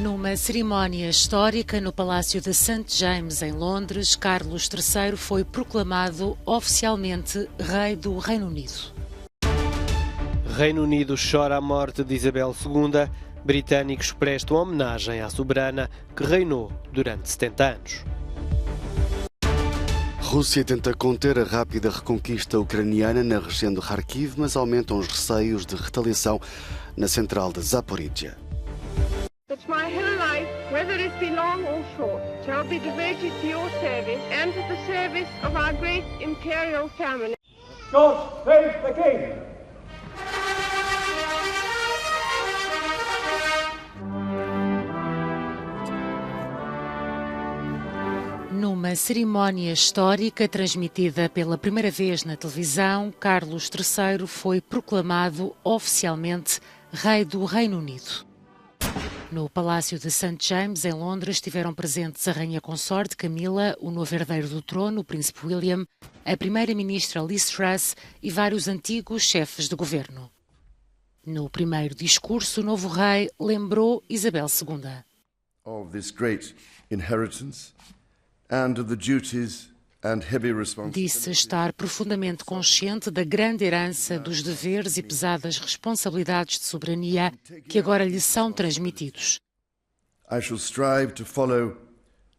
Numa cerimónia histórica no Palácio de St. James, em Londres, Carlos III foi proclamado oficialmente rei do Reino Unido. Reino Unido chora a morte de Isabel II. Britânicos prestam homenagem à soberana que reinou durante 70 anos. Rússia tenta conter a rápida reconquista ucraniana na região de Kharkiv, mas aumentam os receios de retaliação na central de Zaporizhia. That my whole life, whether it be long or short, shall be devoted to your service and to the service of our great imperial family. God save the King! Numa cerimónia histórica transmitida pela primeira vez na televisão, Carlos III foi proclamado oficialmente rei do Reino Unido. No Palácio de St. James, em Londres, estiveram presentes a rainha consorte Camila, o novo herdeiro do trono, o príncipe William, a primeira-ministra Liz Truss e vários antigos chefes de governo. No primeiro discurso, o novo rei lembrou Isabel II. Of this great inheritance and of the duties and heavy responsibilities. Disse estar profundamente consciente da grande herança, dos deveres e pesadas responsabilidades de soberania que agora lhe são transmitidos. I shall strive to follow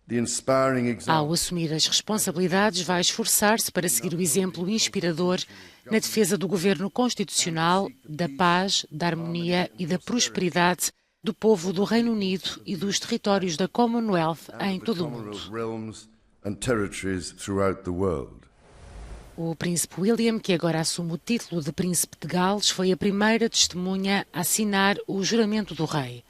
the inspiring example. Ao assumir as responsabilidades, vai esforçar-se para seguir o exemplo inspirador na defesa do governo constitucional, da paz, da harmonia e da prosperidade do povo do Reino Unido e dos territórios da Commonwealth em todo o mundo. O príncipe William, que agora assume o título de príncipe de Gales, foi a primeira testemunha a assinar o juramento do rei.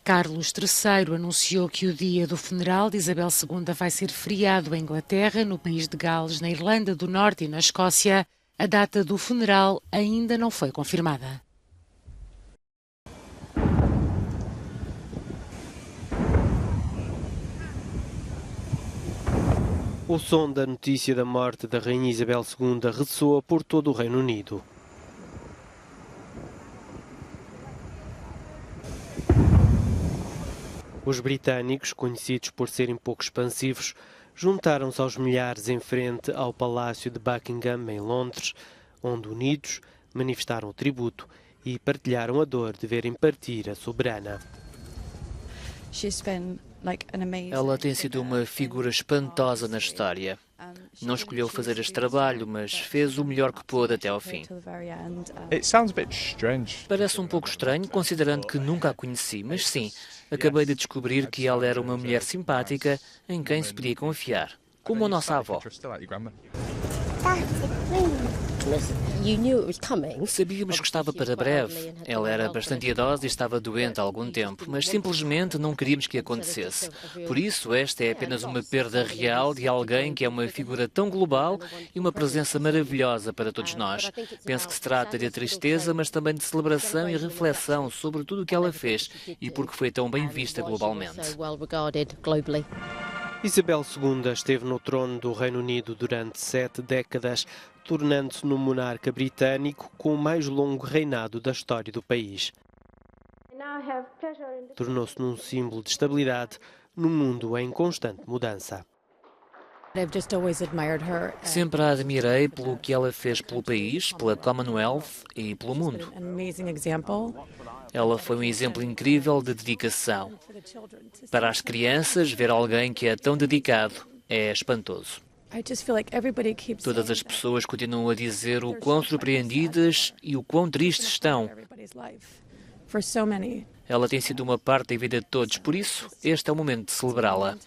Carlos III anunciou que o dia do funeral de Isabel II vai ser feriado em Inglaterra, no país de Gales, na Irlanda do Norte e na Escócia. A data do funeral ainda não foi confirmada. O som da notícia da morte da rainha Isabel II ressoa por todo o Reino Unido. Os britânicos, conhecidos por serem pouco expansivos, juntaram-se aos milhares em frente ao Palácio de Buckingham, em Londres, onde, unidos, manifestaram o tributo e partilharam a dor de verem partir a soberana. Ela tem sido uma figura espantosa na história. Não escolheu fazer este trabalho, mas fez o melhor que pôde até ao fim. Parece um pouco estranho, considerando que nunca a conheci, mas sim, acabei de descobrir que ela era uma mulher simpática em quem se podia confiar, como a nossa avó. Sabíamos que estava para breve. Ela era bastante idosa e estava doente há algum tempo, mas simplesmente não queríamos que acontecesse. Por isso, esta é apenas uma perda real de alguém que é uma figura tão global e uma presença maravilhosa para todos nós. Penso que se trata de tristeza, mas também de celebração e reflexão sobre tudo o que ela fez e porque foi tão bem vista globalmente. Isabel II esteve no trono do Reino Unido durante 7 décadas, tornando-se no monarca britânico com o mais longo reinado da história do país. Tornou-se num símbolo de estabilidade num mundo em constante mudança. Sempre a admirei pelo que ela fez pelo país, pela Commonwealth e pelo mundo. Ela foi um exemplo incrível de dedicação. Para as crianças, ver alguém que é tão dedicado é espantoso. Todas as pessoas continuam a dizer o quão surpreendidas e o quão tristes estão. Ela tem sido uma parte da vida de todos, por isso, este é o momento de celebrá-la.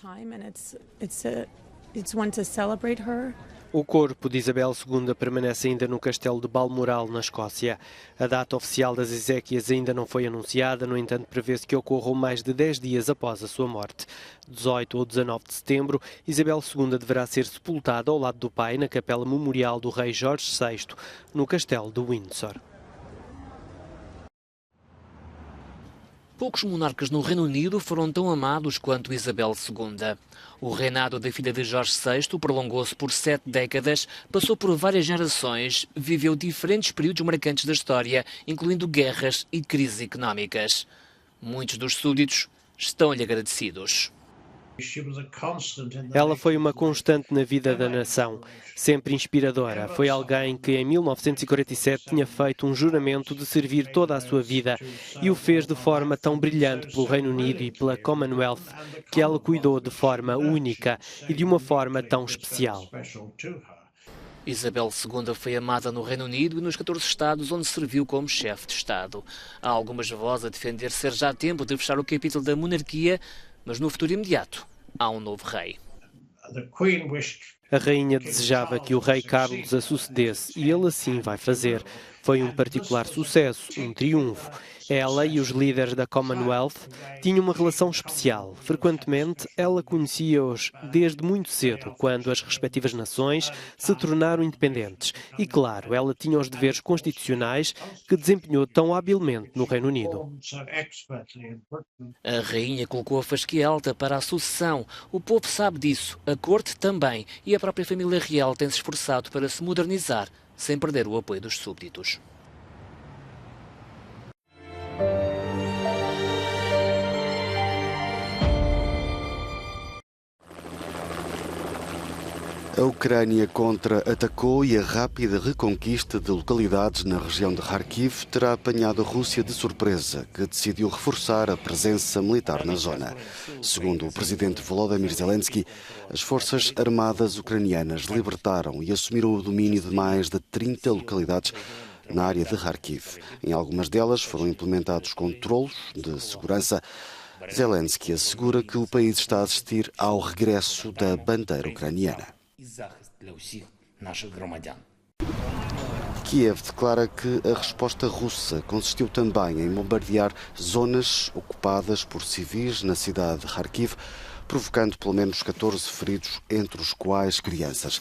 O corpo de Isabel II permanece ainda no castelo de Balmoral, na Escócia. A data oficial das exéquias ainda não foi anunciada, no entanto prevê-se que ocorram mais de 10 dias após a sua morte. 18 ou 19 de setembro, Isabel II deverá ser sepultada ao lado do pai na capela memorial do rei Jorge VI, no castelo de Windsor. Poucos monarcas no Reino Unido foram tão amados quanto Isabel II. O reinado da filha de Jorge VI prolongou-se por 7 décadas, passou por várias gerações, viveu diferentes períodos marcantes da história, incluindo guerras e crises económicas. Muitos dos súditos estão-lhe agradecidos. Ela foi uma constante na vida da nação, sempre inspiradora. Foi alguém que em 1947 tinha feito um juramento de servir toda a sua vida e o fez de forma tão brilhante pelo Reino Unido e pela Commonwealth que ela cuidou de forma única e de uma forma tão especial. Isabel II foi amada no Reino Unido e nos 14 estados onde serviu como chefe de Estado. Há algumas vozes a defender ser já tempo de fechar o capítulo da monarquia, mas no futuro imediato há um novo rei. A rainha desejava que o rei Carlos a sucedesse e ele assim vai fazer. Foi um particular sucesso, um triunfo. Ela e os líderes da Commonwealth tinham uma relação especial. Frequentemente, ela conhecia-os desde muito cedo, quando as respectivas nações se tornaram independentes. E, claro, ela tinha os deveres constitucionais que desempenhou tão habilmente no Reino Unido. A rainha colocou a fasquia alta para a sucessão. O povo sabe disso, a corte também, e a própria família real tem se esforçado para se modernizar, sem perder o apoio dos súbditos. A Ucrânia contra-atacou e a rápida reconquista de localidades na região de Kharkiv terá apanhado a Rússia de surpresa, que decidiu reforçar a presença militar na zona. Segundo o presidente Volodymyr Zelensky, as forças armadas ucranianas libertaram e assumiram o domínio de mais de 30 localidades na área de Kharkiv. Em algumas delas foram implementados controlos de segurança. Zelensky assegura que o país está a assistir ao regresso da bandeira ucraniana. Kiev declara que a resposta russa consistiu também em bombardear zonas ocupadas por civis na cidade de Kharkiv, provocando pelo menos 14 feridos, entre os quais crianças.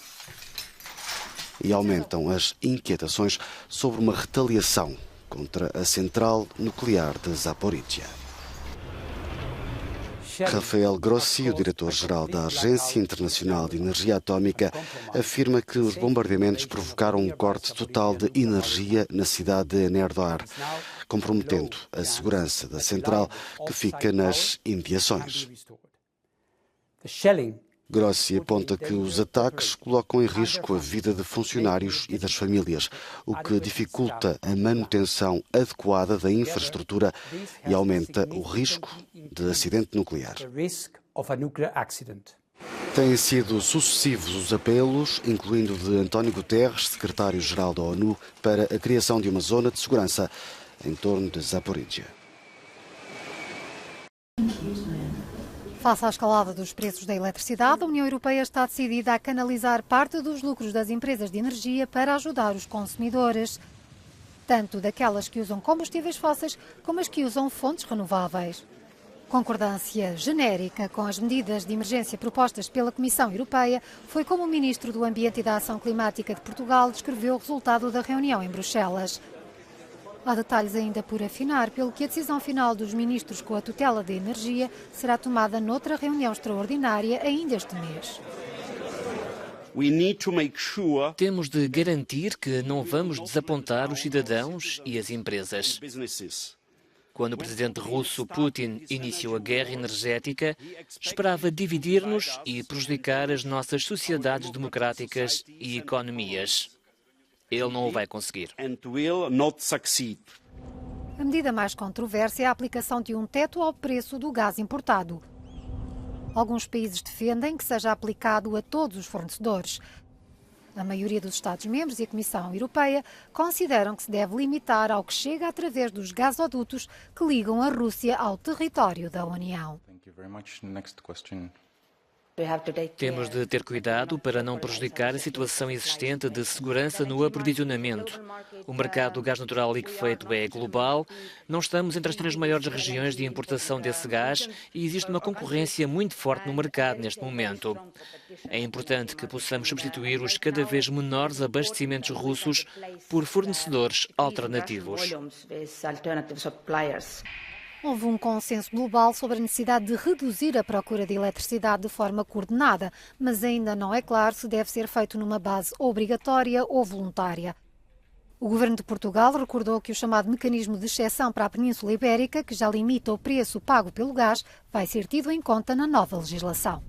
E aumentam as inquietações sobre uma retaliação contra a central nuclear de Zaporizhia. Rafael Grossi, o diretor-geral da Agência Internacional de Energia Atómica, afirma que os bombardeamentos provocaram um corte total de energia na cidade de Enerdoar, comprometendo a segurança da central que fica nas imediações. Grossi aponta que os ataques colocam em risco a vida de funcionários e das famílias, o que dificulta a manutenção adequada da infraestrutura e aumenta o risco de acidente nuclear. Têm sido sucessivos os apelos, incluindo de António Guterres, secretário-geral da ONU, para a criação de uma zona de segurança em torno de Zaporizhia. Face à escalada dos preços da eletricidade, a União Europeia está decidida a canalizar parte dos lucros das empresas de energia para ajudar os consumidores, tanto daquelas que usam combustíveis fósseis como as que usam fontes renováveis. Concordância genérica com as medidas de emergência propostas pela Comissão Europeia foi como o Ministro do Ambiente e da Ação Climática de Portugal descreveu o resultado da reunião em Bruxelas. Há detalhes ainda por afinar, pelo que a decisão final dos ministros com a tutela da energia será tomada noutra reunião extraordinária ainda este mês. Temos de garantir que não vamos desapontar os cidadãos e as empresas. Quando o presidente russo Putin iniciou a guerra energética, esperava dividir-nos e prejudicar as nossas sociedades democráticas e economias. Ele não o vai conseguir. A medida mais controversa é a aplicação de um teto ao preço do gás importado. Alguns países defendem que seja aplicado a todos os fornecedores. A maioria dos Estados-membros e a Comissão Europeia consideram que se deve limitar ao que chega através dos gasodutos que ligam a Rússia ao território da União. Temos de ter cuidado para não prejudicar a situação existente de segurança no aprovisionamento. O mercado do gás natural liquefeito é global, não estamos entre as 3 maiores regiões de importação desse gás e existe uma concorrência muito forte no mercado neste momento. É importante que possamos substituir os cada vez menores abastecimentos russos por fornecedores alternativos. Houve um consenso global sobre a necessidade de reduzir a procura de eletricidade de forma coordenada, mas ainda não é claro se deve ser feito numa base obrigatória ou voluntária. O Governo de Portugal recordou que o chamado mecanismo de exceção para a Península Ibérica, que já limita o preço pago pelo gás, vai ser tido em conta na nova legislação.